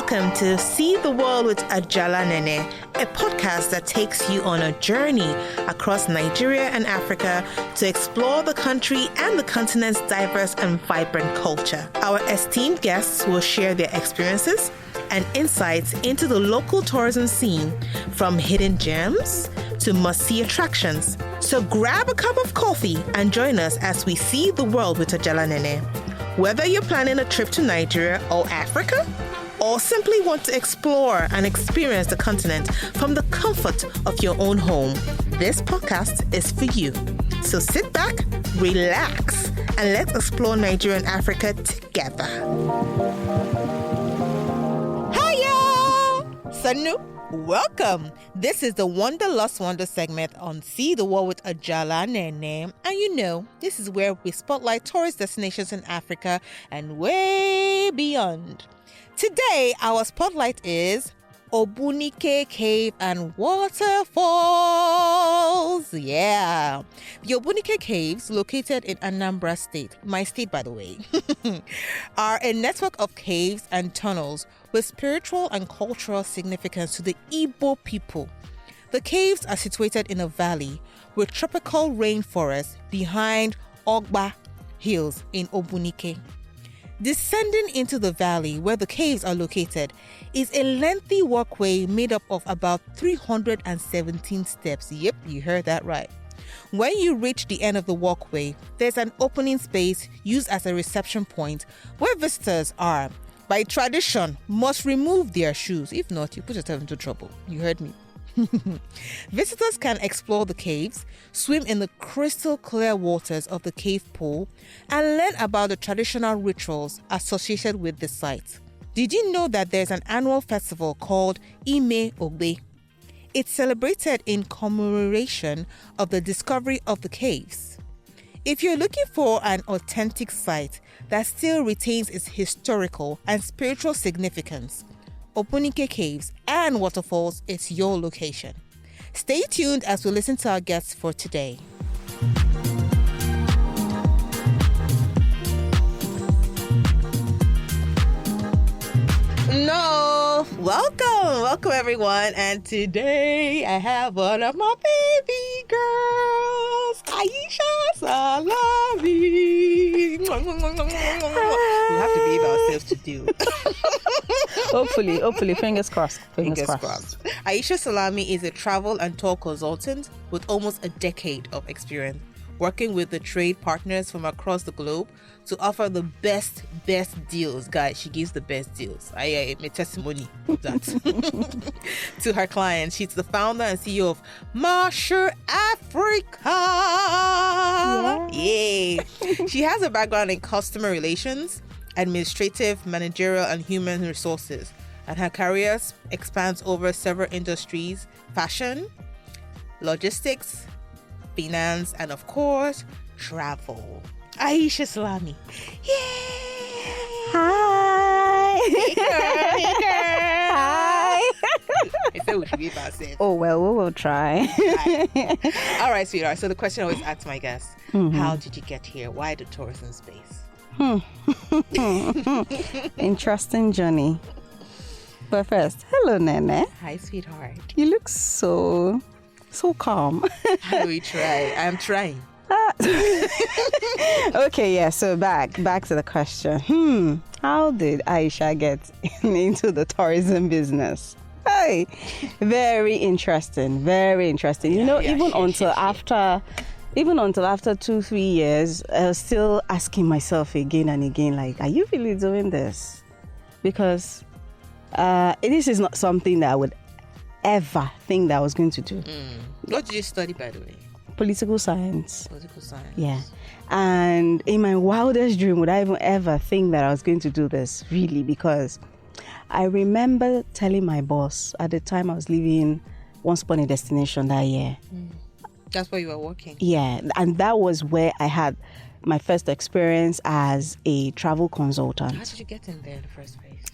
Welcome to See the World with Ajala Nene, a podcast that takes you on a journey across Nigeria and Africa to explore the country and the continent's diverse and vibrant culture. Our esteemed guests will share their experiences and insights into the local tourism scene, from hidden gems to must-see attractions. So grab a cup of coffee and join us as we see the world with Ajala Nene. Whether you're planning a trip to Nigeria or Africa, or simply want to explore and experience the continent from the comfort of your own home, this podcast is for you. So sit back, relax, and let's explore Nigeria and Africa together. Hiya! Sanu, welcome. This is the Wanderlust Wonder segment on See the World with Ajala Nene. And you know, this is where we spotlight tourist destinations in Africa and way beyond. Today, our spotlight is Obunike Cave and Waterfalls. Yeah. The Obunike Caves, located in Anambra State, my state by the way, are a network of caves and tunnels with spiritual and cultural significance to the Igbo people. The caves are situated in a valley with tropical rainforest behind Ogba Hills in Obunike. Descending into the valley where the caves are located is a lengthy walkway made up of about 317 steps. Yep, you heard that right. When you reach the end of the walkway, there's an opening space used as a reception point where visitors are, by tradition, must remove their shoes. If not, you put yourself into trouble. You heard me. Visitors can explore the caves, swim in the crystal clear waters of the cave pool, and learn about the traditional rituals associated with the site. Did you know that there's an annual festival called Ime Ogbe? It's celebrated in commemoration of the discovery of the caves. If you're looking for an authentic site that still retains its historical and spiritual significance, Obunike Caves and Waterfalls is your location. Stay tuned as we listen to our guests for today. Welcome everyone. And today I have one of my baby girls, Aisha Salami. We have to behave ourselves to do. Hopefully, fingers crossed. Fingers crossed. Aisha Salami is a travel and tour consultant with almost a decade of experience working with the trade partners from across the globe to offer the best deals. Guys, she gives the best deals. I am a testimony of that. To her clients. She's the founder and CEO of Magsha Africa. Yeah. She has a background in customer relations, administrative, managerial, and human resources, and her career expands over several industries: fashion, logistics, finance, and of course, travel. Aisha Salami. Yay! Hi! Hey girl! Hi! I said we should be about it. Oh, well, we will try. All right, sweetheart. So the question I always ask my guests, how did you get here? Why the tourism space? Interesting journey. But first, hello, Nene. Hi, sweetheart. You look so calm. How do we try? I'm trying. Okay, yeah, so back to the question. How did Aisha get into the tourism business? Hey, very interesting. Even until after 2-3 years, I was still asking myself again and again, like, are you really doing this? Because this is not something that I would ever think that I was going to do. What did you study, by the way? Political science. Yeah. And in my wildest dream would I even ever think that I was going to do this, really, because I remember telling my boss at the time I was leaving Once Upon a Destination that year. That's where you were working? Yeah. And that was where I had my first experience as a travel consultant. How did you get in there in the first place?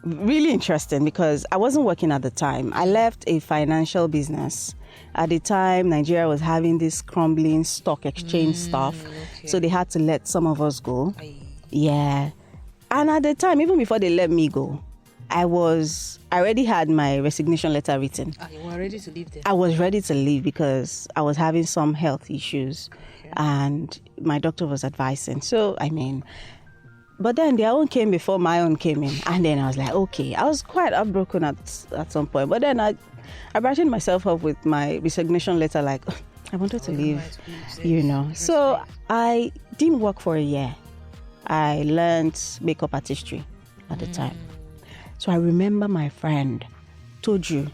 Really interesting, because I wasn't working at the time. I left a financial business. At the time, Nigeria was having this crumbling stock exchange stuff. Okay. So they had to let some of us go. Yeah. And at the time, even before they let me go, I already had my resignation letter written. You were ready to leave there? I was ready to leave because I was having some health issues, and my doctor was advising. So, but then their own came before my own came in. And then I was like, okay. I was quite heartbroken at some point. But then I brightened myself up with my resignation letter, like, I wanted to leave, So I didn't work for a year. I learned makeup artistry at the time. So I remember my friend told you,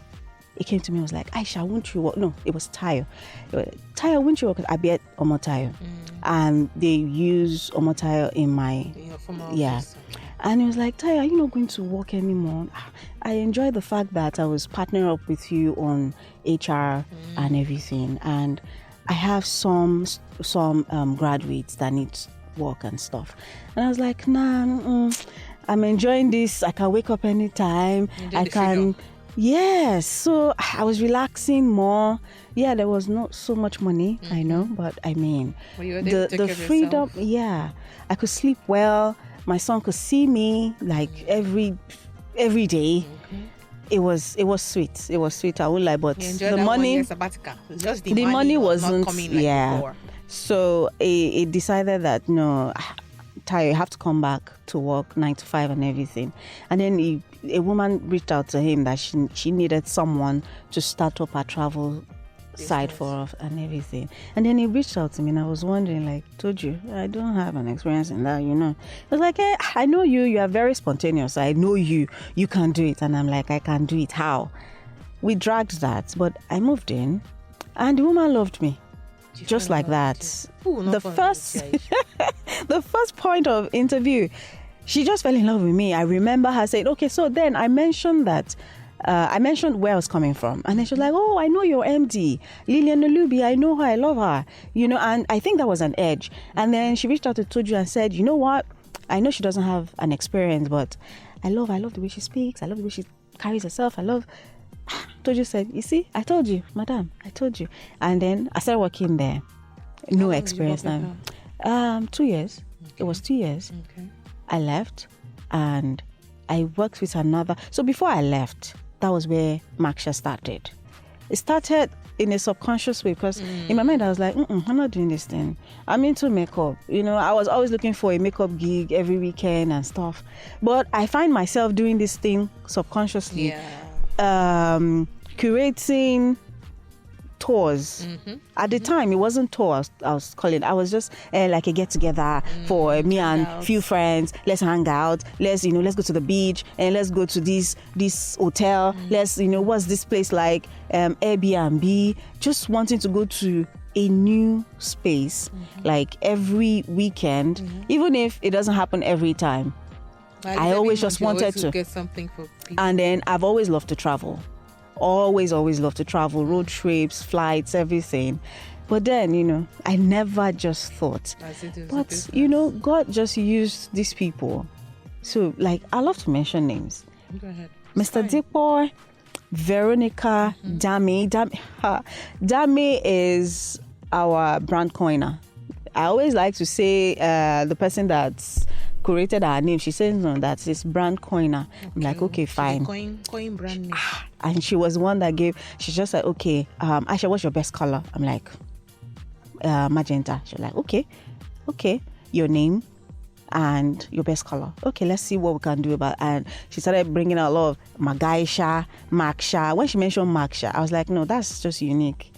he came to me and was like, Aisha, won't you work? No, it was Tayo. Tayo, won't you work? I bet Omotayo. And they use Omotayo in my... Office. And he was like, Tayo, are you not going to work anymore? I enjoy the fact that I was partnering up with you on HR and everything. And I have some graduates that need work and stuff. And I was like, nah, I'm enjoying this. I can wake up anytime. I can... Freedom. Yes. So I was relaxing more. Yeah, there was not so much money, I know. But the freedom, I could sleep well. My son could see me like every day. It was sweet. It was sweet. I won't lie, but the money, just the money wasn't not coming like before. So it decided that no, Tayo, you have to come back to work 9 to 5 and everything. And then a woman reached out to him that she needed someone to start up her travel side for us and everything. And then he reached out to me and I was wondering, like, told you, I don't have an experience in that, I was like, hey, I know you are very spontaneous. I know you can do it. And I'm like, I can do it. How? We dragged that, but I moved in and the woman loved me. Just like that. The first point of interview, she just fell in love with me. I remember her saying, okay, so then I mentioned that I mentioned where I was coming from. And then she was like, oh, I know your MD, Lillian Olubi. I know her. I love her. And I think that was an edge. And then she reached out to Toju and said, you know what? I know she doesn't have an experience, but I love the way she speaks. I love the way she carries herself. Toju said, you see, I told you, madam, I told you. And then I started working there. No experience now. 2 years. Okay. It was 2 years. Okay. I left and I worked with another. So before I left, that was where Magsha started. It started in a subconscious way because in my mind I was like, I'm not doing this thing. I'm into makeup. I was always looking for a makeup gig every weekend and stuff. But I find myself doing this thing subconsciously. Curating tours. At the time, it wasn't tours I was calling. I was just like a get together for me and few friends. Let's hang out. Let's go to the beach and let's go to this hotel. Let's what's this place like? Airbnb. Just wanting to go to a new space like every weekend, even if it doesn't happen every time. I always just wanted to get something for people. And then I've always loved to travel. Always loved to travel, road trips, flights, everything. But then, I never just thought. But, God just used these people. So, like, I love to mention names. Go ahead. Mr. Dipo, Veronica, Dami. Dami is our brand coiner. I always like to say the person that's created our name. She says no, that's this brand coiner. Okay. I'm like, okay, fine. Coin brand name. And she was one that she's just like, okay, Aisha, what's your best color? I'm like, magenta. She's like, okay, your name and your best color. Okay, let's see what we can do about. And she started bringing out a lot of Magsha. When she mentioned Magsha, I was like, no, that's just unique.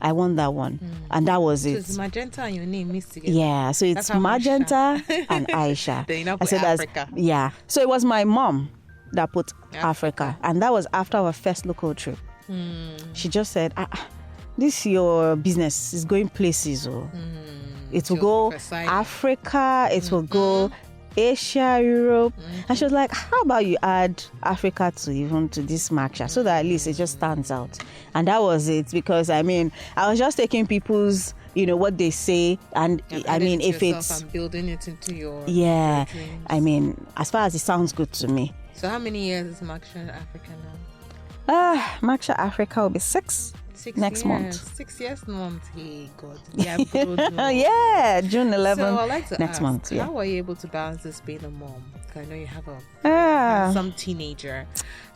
I want that one. And that was it. So it's magenta and your name mixed together. Yeah, so it's magenta and Aisha. Then you put Africa. Yeah. So it was my mom that put Africa. And that was after our first local trip. She just said, this your business is going places. It will go Africa, it will go Asia, Europe. And she was like, how about you add Africa to this Magsha so that at least it just stands out. And that was it, because I was just taking people's what they say, and if it's and building it into your dreams. As far as it sounds good to me. So how many years is Magsha Africa now? Magsha Africa will be 6 next month. 6 years month. Hey God, yeah, June 11th. So I'd like to next ask, month. How are you able to balance this being a mom I know you have a some teenager.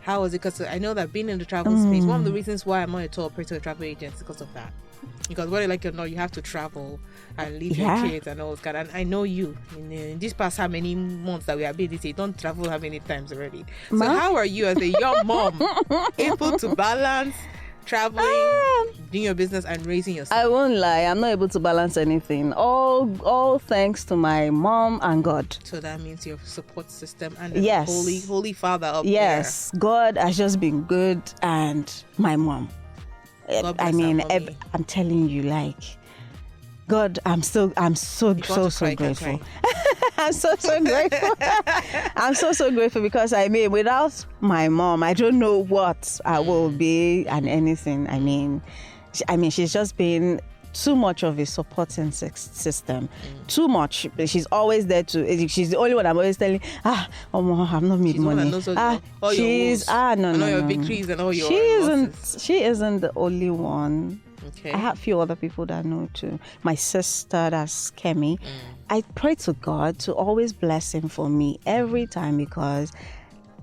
How was it? Because I know that being in the travel space, one of the reasons why I'm not a tour operator or travel agent is because of that. Because whether you like it or not, you have to travel and leave your kids and all that. And I know you in this past how many months that we have been this, you don't travel how many times already. So how are you as a young mom able to balance traveling, doing your business, and raising your son? I won't lie, I'm not able to balance anything. All thanks to my mom and God. So that means your support system and the holy father up there. Yes, God has just been good, and my mom. I mean, I'm telling you, like, God, I'm so grateful. I'm so grateful. I'm so grateful because I mean, without my mom, I don't know what I will be and anything. I mean, she's just been too much of a supporting system. Too much. She's always there she's the only one I'm always telling, I've not made money. She's no. Your victories and all your losses. She isn't the only one. Okay. I have a few other people that I know too. My sister, that's Kemi. I pray to God to always bless him for me every time because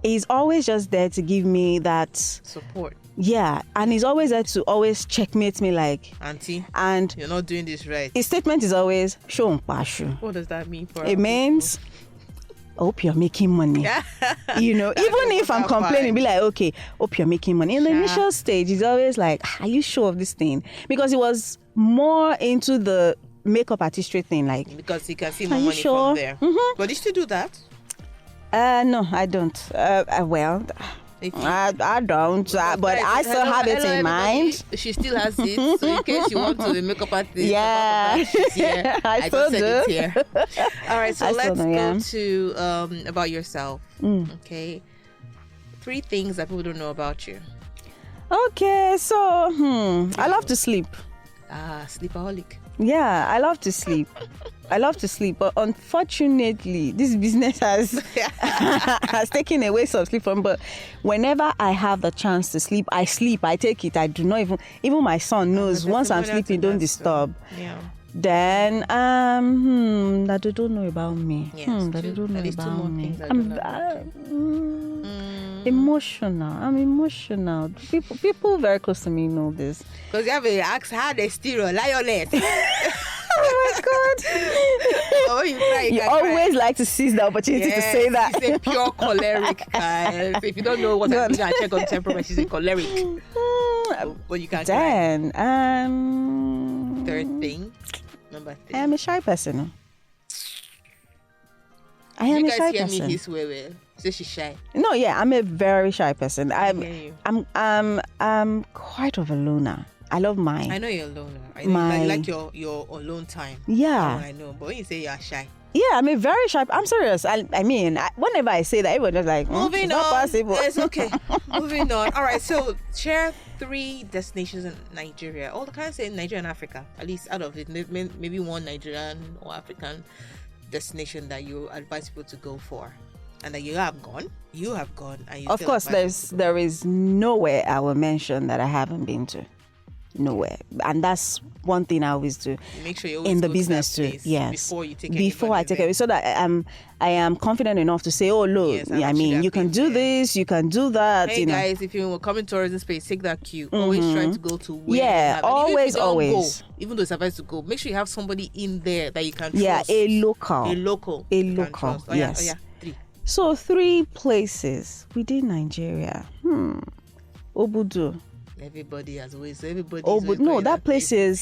he's always just there to give me that support. Yeah, and he's always there to always checkmate me like, Auntie, and you're not doing this right. His statement is always, show pashu. What does that mean for it means, hope you're making money. You know, even if I'm complaining, be like, okay, hope you're making money. In the initial stage, he's always like, are you sure of this thing? Because he was more into the makeup artistry thing, like, because he can see more money from there. But you still do that? No, I don't. Well, I don't, but I still have it in mind. She still has it, so in case you want to make up at this, I still do. It here. All right, so let's go to about yourself. Okay, 3 things that people don't know about you. Okay, so I love to sleep. Sleepaholic. Yeah, I love to sleep. But unfortunately, this business has taken away some sleep from me. But whenever I have the chance to sleep. I take it. I do not even my son knows once I'm sleeping, don't disturb. Yeah. Then that they don't know about me. Yes, that they don't know about me. I'm emotional. People very close to me know this. Because you have to ask how they steal a lioness. Oh my God. You always like to seize the opportunity to say that. She's a pure choleric, guys. If you don't know what I mean, I check on temperament. She's a choleric. But you can't. Then, third thing. Number 3. I am a shy person. You guys hear me this way. Say she's shy. No, yeah, I'm a very shy person. I'm quite of a loner. I love mine. I know you're a loner. I like your alone time. Yeah. I know. But when you say you're shy. Yeah, I'm a very shy. I'm serious. I mean, whenever I say that, everyone is like, moving it's on. Not possible. It's okay. Moving on. All right. So share 3 destinations in Nigeria. All the kind of say Nigeria and Africa. At least out of it, maybe one Nigerian or African destination that you advise people to go for, and that you have gone. And you of course, there is nowhere I will mention that I haven't been to. Nowhere, and that's one thing I always do. Make sure you always in the go business to that too. Yes, before I take it, so that I am confident enough to say, oh look, yes, I mean, you can do this, you can do that. Hey guys, if you come in tourism space, take that cue. Always try to go to where always. Even though it's advised to go, make sure you have somebody in there that you can trust. Yeah, a local. Yes. 3. So 3 places within Nigeria. Obudu. Everybody has always. That place is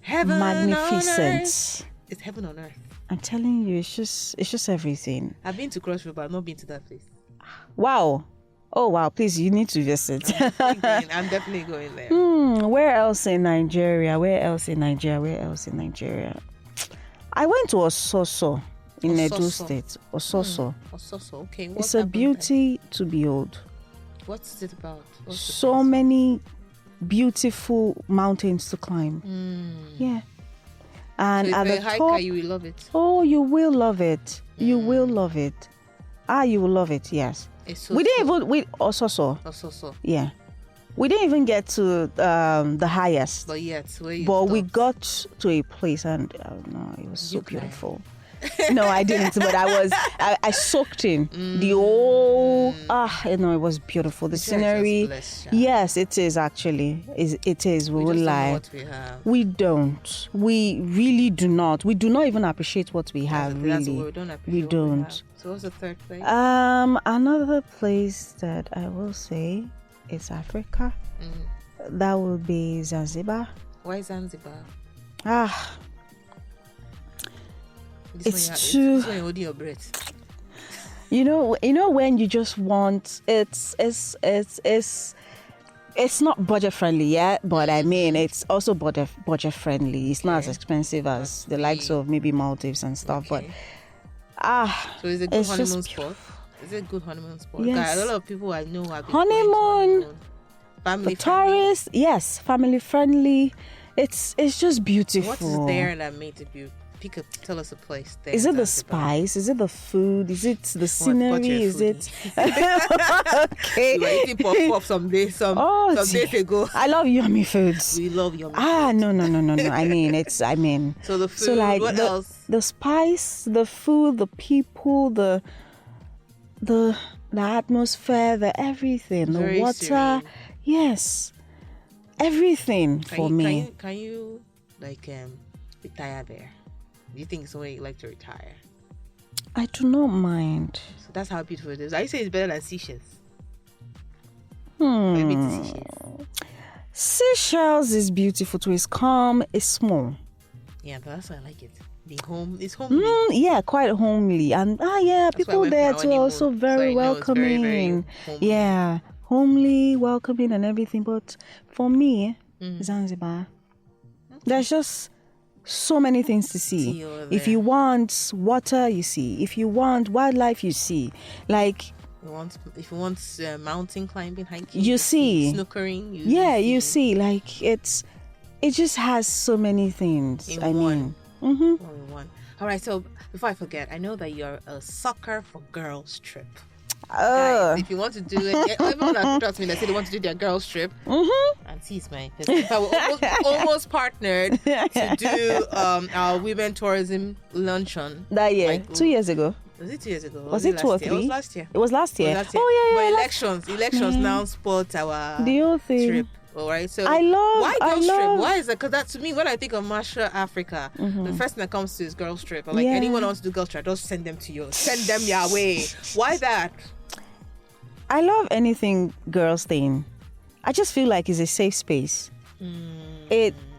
heaven magnificent. It's heaven on earth. I'm telling you, it's just everything. I've been to Cross River, I've not been to that place. Wow. Oh wow, please, you need to visit. I'm definitely going there. Where else in Nigeria? I went to Ososo in Edo State. Ososo. Okay. It's a beauty to behold. What's it about? So many beautiful mountains to climb. Yeah. And so at the top, you will love it. Oh, you will love it. You will love it. You will love it. Yes. We didn't even Ososo. Yeah. We didn't even get to the highest. But we got to a place and no, it was so beautiful. No, I didn't, but I soaked in the whole, it was beautiful. The scenery. Yes, it is actually. It is. We will lie. What we have. We don't. We really do not. We do not even appreciate what we have, really. We don't appreciate we don't. What we have. So what's the third place? Another place that I will say is Africa. That will be Zanzibar. Why Zanzibar? It's too. This one you're holding your breath. You know when you just want it's not budget friendly yet, but I mean it's also budget friendly. It's not as expensive as the likes of maybe Maldives and stuff, but so is it good honeymoon spot? Is it a good honeymoon spot? Yes. A lot of people I know have been honeymoon. Family for tourists, yes, family friendly. It's just beautiful. What is there that made it beautiful? Tell us a place there. Is it the spice? Is it the food? Is it the scenery? Is it okay? You were eating pop some days ago. I love yummy foods. We love yummy foods. No. I mean so the food. So like what else? The spice, the food, the people, the atmosphere, the everything, Very the water. serene. Yes. Everything for me. Can you retire there? Do you think it's somewhere you like to retire? I do not mind. So that's how beautiful it is. I say it's better than Seychelles. Seychelles is beautiful too. It's calm. It's small. Yeah, but that's why I like it. Being home, it's homely. Yeah, quite homely, and people there too are also very welcoming. Very homely. Yeah, homely, welcoming, and everything. But for me, Zanzibar, there's just so many things to see. If you want water, you see. If you want wildlife, you see. Like if you want mountain climbing, hiking, you see. Snookering. You see. Like it just has so many things. One. All right. So before I forget, I know that you're a sucker for girls trip. Guys, if you want to do it, everyone that trust me, they say they want to do their girls trip. And see, it's mine. I almost partnered to do our women tourism luncheon that year, 2 years ago. Was it 2 years ago? Was it 2 or 3? It was last year. It was last year. Oh yeah. But elections now support our the whole thing. Trip. All right, so why girls trip? Why is that? Because that to me, when I think of Magsha Africa, the first thing that comes to is girls trip. Or anyone who wants to do girls trip, just send them to you. Send them your way. Why that? I love anything girls thing. I just feel like it's a safe space.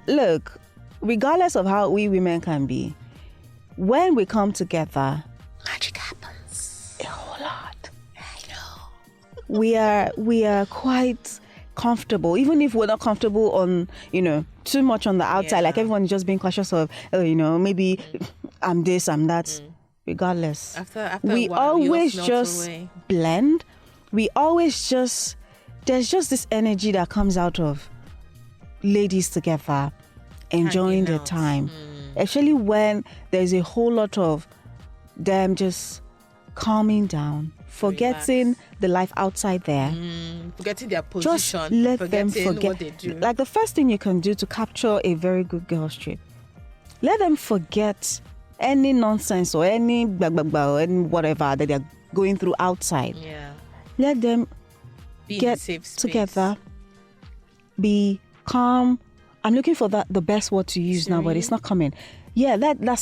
Look, regardless of how we women can be, when we come together, magic happens. A whole lot. I know. We are quite comfortable, even if we're not comfortable on too much on the outside. Like everyone is just being cautious of maybe I'm this, I'm that. Regardless, after we a while, always just blend. We always there's just this energy that comes out of ladies together enjoying their time, especially when there's a whole lot of them just calming down, forgetting the life outside there, forgetting their position, just let them forget what they do. Like the first thing you can do to capture a very good girls trip, let them forget any nonsense or any blah blah blah or any whatever that they're going through outside. Let them get together, be calm. I'm looking for the best word to use now, but it's not coming. Yeah, that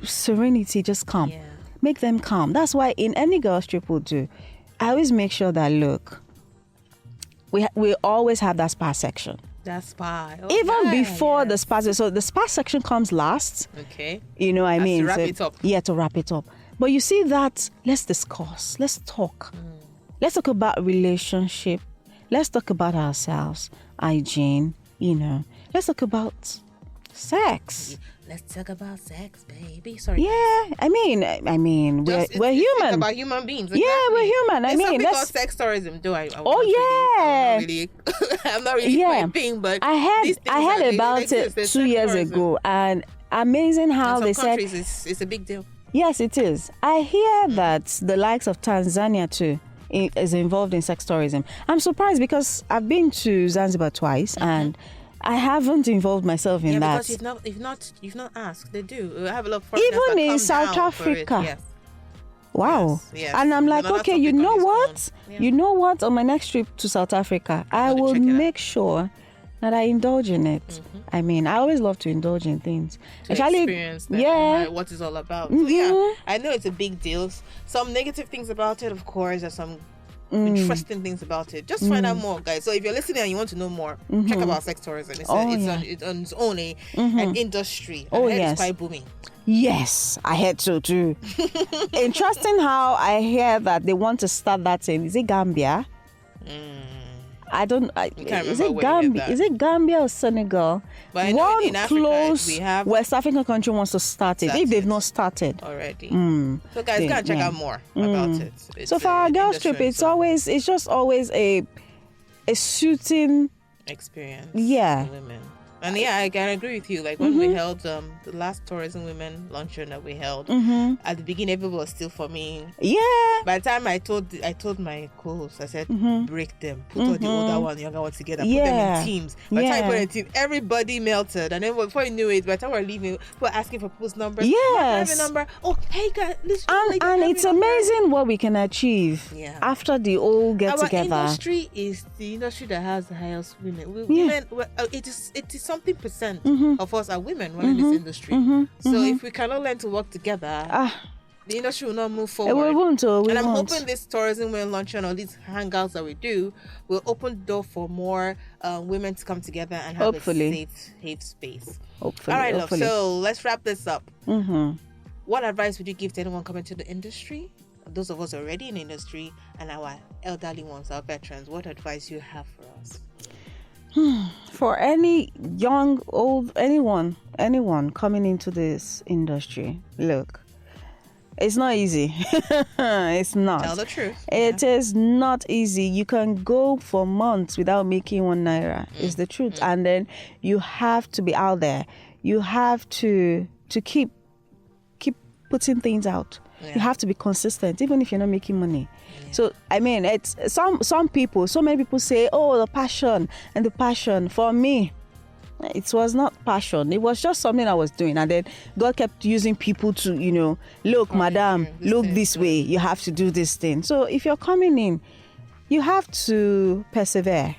serenity, just calm. Make them calm. That's why in any girls trip we'll do, I always make sure that, look, we always have that spa section. That spa. Even before the spa. So the spa section comes last. Okay. You know what I mean? To wrap it up. Yeah, to wrap it up. But you see that, let's discuss. Let's talk. Let's talk about relationship. Let's talk about ourselves. Hygiene, Let's talk about sex. Let's talk about sex, baby. Sorry. Yeah, I mean, we're human. About human beings. Exactly. Yeah, we're human. There's something called sex tourism. I'm not really piping, but I heard about it 2 years ago, and amazing how they said it's a big deal. Yes, it is. I hear that the likes of Tanzania too is involved in sex tourism. I'm surprised because I've been to Zanzibar twice, and I haven't involved myself in that. Because you've not asked. They do. We have a lot of Even in come South down for it. Africa. Yes. Wow. Yes. And I'm like, Another okay, you topic know on its what? own. Yeah. You know what? On my next trip to South Africa, I gotta will check it out. make sure that I indulge in it. I mean, I always love to indulge in things. To experience that, and what it's all about. So yeah, I know it's a big deal. Some negative things about it, of course. There's some interesting things about it. Just find out more, guys. So if you're listening and you want to know more, check about sex tourism. It's on its own an industry. Oh, and yes. It's quite booming. Yes, I heard so too. Interesting how I hear that they want to start that in, is it Gambia? I don't. Is it Gambia? Is it Gambia or Senegal? But I know one in Africa, close we have West African country wants to start it. If they've not started already. So guys, go and check out more about it. So for our girls trip, it's just always a suiting experience. Yeah. For women. And yeah, I can agree with you. Like when we held the last Tourism Women luncheon that we held, at the beginning everybody was still for me. Yeah. By the time I told my co-host, I said, break them, put all the older one, the younger one together, put them in teams. By the time I put in team, everybody melted. And then before you knew it, by the time we were leaving, people were asking for people's numbers. Yes. Have a number. Oh, hey guys, and it's amazing what we can achieve after the all get together. Our industry is the industry that has the highest women. Women, it is something percent of us are women running this industry. So if we cannot learn to work together, the industry will not move forward. We won't. And I'm hoping this tourism women luncheon or these hangouts that we do will open the door for more women to come together and have a safe space. Hopefully. All right, love. So let's wrap this up. What advice would you give to anyone coming to the industry? Those of us already in the industry and our elderly ones, our veterans, what advice you have for us? For any young, old, anyone coming into this industry, look, it's not easy. It's not. Tell the truth. It is not easy. You can go for months without making 1 naira. It's the truth. And then you have to be out there. You have to keep putting things out. You have to be consistent, even if you're not making money. So I mean, it's so many people say, oh, the passion. For me, it was not passion. It was just something I was doing, and then God kept using people to, look, madam, look this way. You have to do this thing. So if you're coming in, you have to persevere.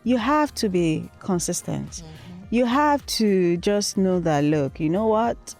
You have to be consistent. You have to just know that, look, you know what?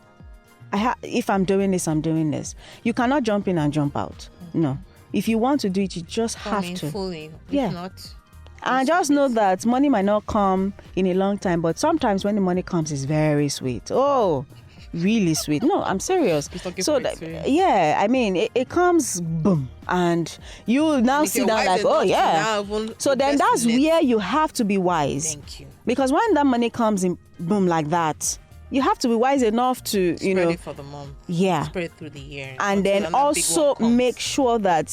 If I'm doing this, I'm doing this. You cannot jump in and jump out. No. If you want to do it, you just have to. Fully. Yeah. If not, and just know that money might not come in a long time, but sometimes when the money comes, it's very sweet. Oh, really sweet. No, I'm serious. So I mean, it comes boom, and you now see that like, oh yeah. So then that's where you have to be wise. Thank you. Because when that money comes in boom like that, you have to be wise enough to, spread it for the month. Yeah. Spread it through the year. And then also make sure that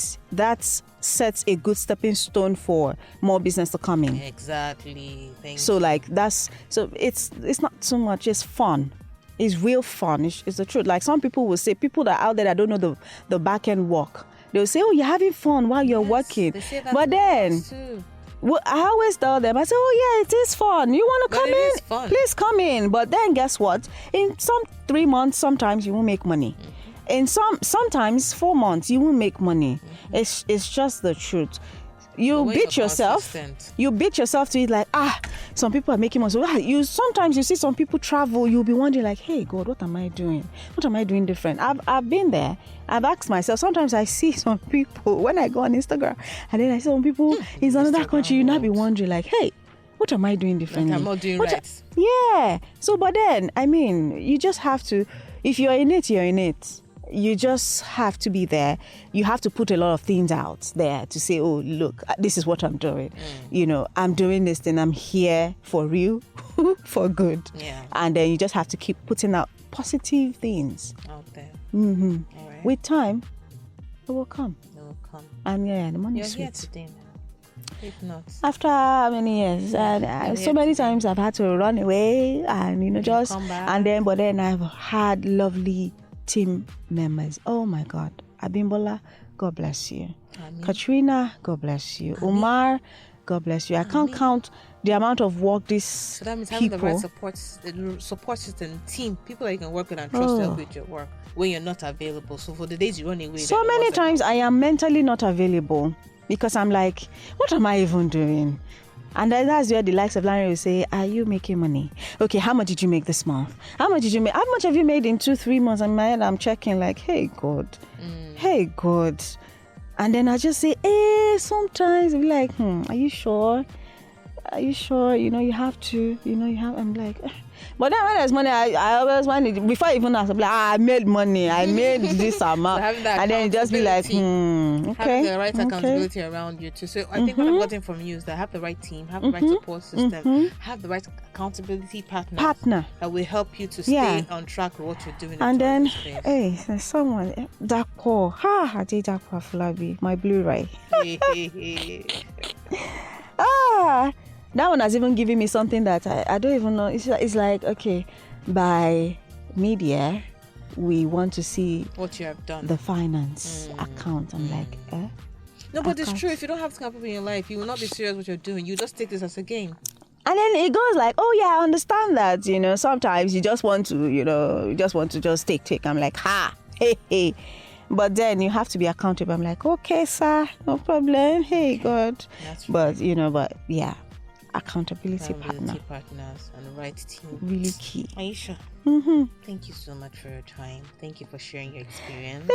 sets a good stepping stone for more business to come in. Exactly. Thank you. Like it's not so much, it's fun. It's real fun. It's the truth. Like some people will say, people that are out there that don't know the back end work, they'll say, oh, you're having fun while you're working. They say that but then too. Well, I always tell them, I say, oh yeah, it is fun. You want to come in? Please come in. But then guess what? In some 3 months, sometimes you won't make money. In sometimes 4 months, you won't make money. It's just the truth. You beat yourself. You beat yourself to it like, some people are making money. So sometimes you see some people travel, you'll be wondering like, hey God, what am I doing? What am I doing different? I've been there. I've asked myself, sometimes I see some people when I go on Instagram and then I see some people in another country, you now be wondering like, hey, what am I doing differently? I'm not doing right. Yeah. So but then, I mean, you just have to, if you're in it, you're in it. You just have to be there. You have to put a lot of things out there to say, oh, look, this is what I'm doing. I'm doing this thing. I'm here for real, for good. Yeah. And then you just have to keep putting out positive things out there. All right. With time, it will come. And the money is sweet. Here today, man. If not, after how many years? And so many times I've had to run away and just come back. but then I've had lovely team members. Oh my God. Abimbola, God bless you. Amen. Katrina, God bless you. Amen. Umar, God bless you. I can't count the amount of work this So that means people. having the right support system, team, people that you can work with and trust to help with your work when you're not available. So for the days you run away. So many times I am mentally not available because I'm like, what am I even doing? And then that's where the likes of Larry will say, are you making money? Okay, how much did you make this month? How much did you make? How much have you made in 2-3 months? And in my head, I'm checking like, hey, God. Hey, God. And then I just say, sometimes I'm like, are you sure? Are you sure? You have to, I'm like, But then when there's money, I always want it. Before I even ask, I'm like, I made money. I made this amount. So and then it just be like, okay. Having the right accountability around you too. So I think what I'm getting from you is that have the right team, have the right support system, have the right accountability partner that will help you to stay on track with what you're doing. And then, hey, there's someone, Dako, I did Dako Afulabi, my Blu-ray. That one has even given me something that I don't even know. It's like, okay, by media, we want to see what you have done, the finance account. I'm like, no, but it's true. If you don't have this kind of people in your life, you will not be serious what you're doing. You just take this as a game. And then it goes like, oh yeah, I understand that. Sometimes you just want to, just take. I'm like, hey. But then you have to be accountable. I'm like, okay, sir, no problem. Hey, God. That's right. But yeah. Accountability partners and the right team. Really key. Aisha, thank you so much for your time. Thank you for sharing your experience.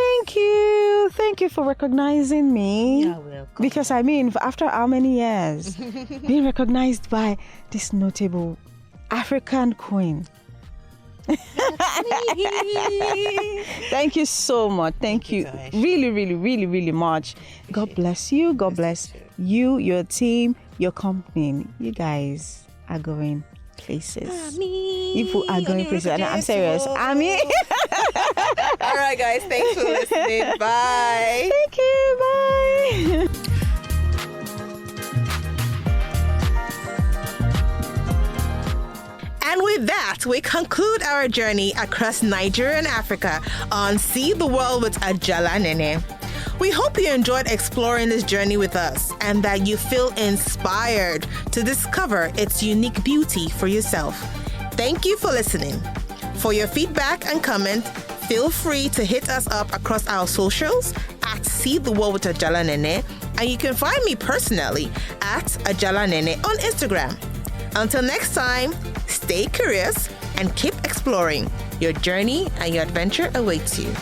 Thank you for recognizing me. You're welcome. Because after how many years being recognized by this notable African queen. Thank you so much. Thank you really, really, really, really much. God bless you. God bless you, your team, your company. You guys are going places. You are going places. And I'm serious. All right, guys. Thanks for listening. Bye. Thank you. Bye. And with that, we conclude our journey across Nigeria and Africa on See the World with Ajala Nene. We hope you enjoyed exploring this journey with us and that you feel inspired to discover its unique beauty for yourself. Thank you for listening. For your feedback and comment, feel free to hit us up across our socials at See the World with Ajala Nene, and you can find me personally at Ajala Nene on Instagram. Until next time, stay curious and keep exploring. Your journey and your adventure awaits you.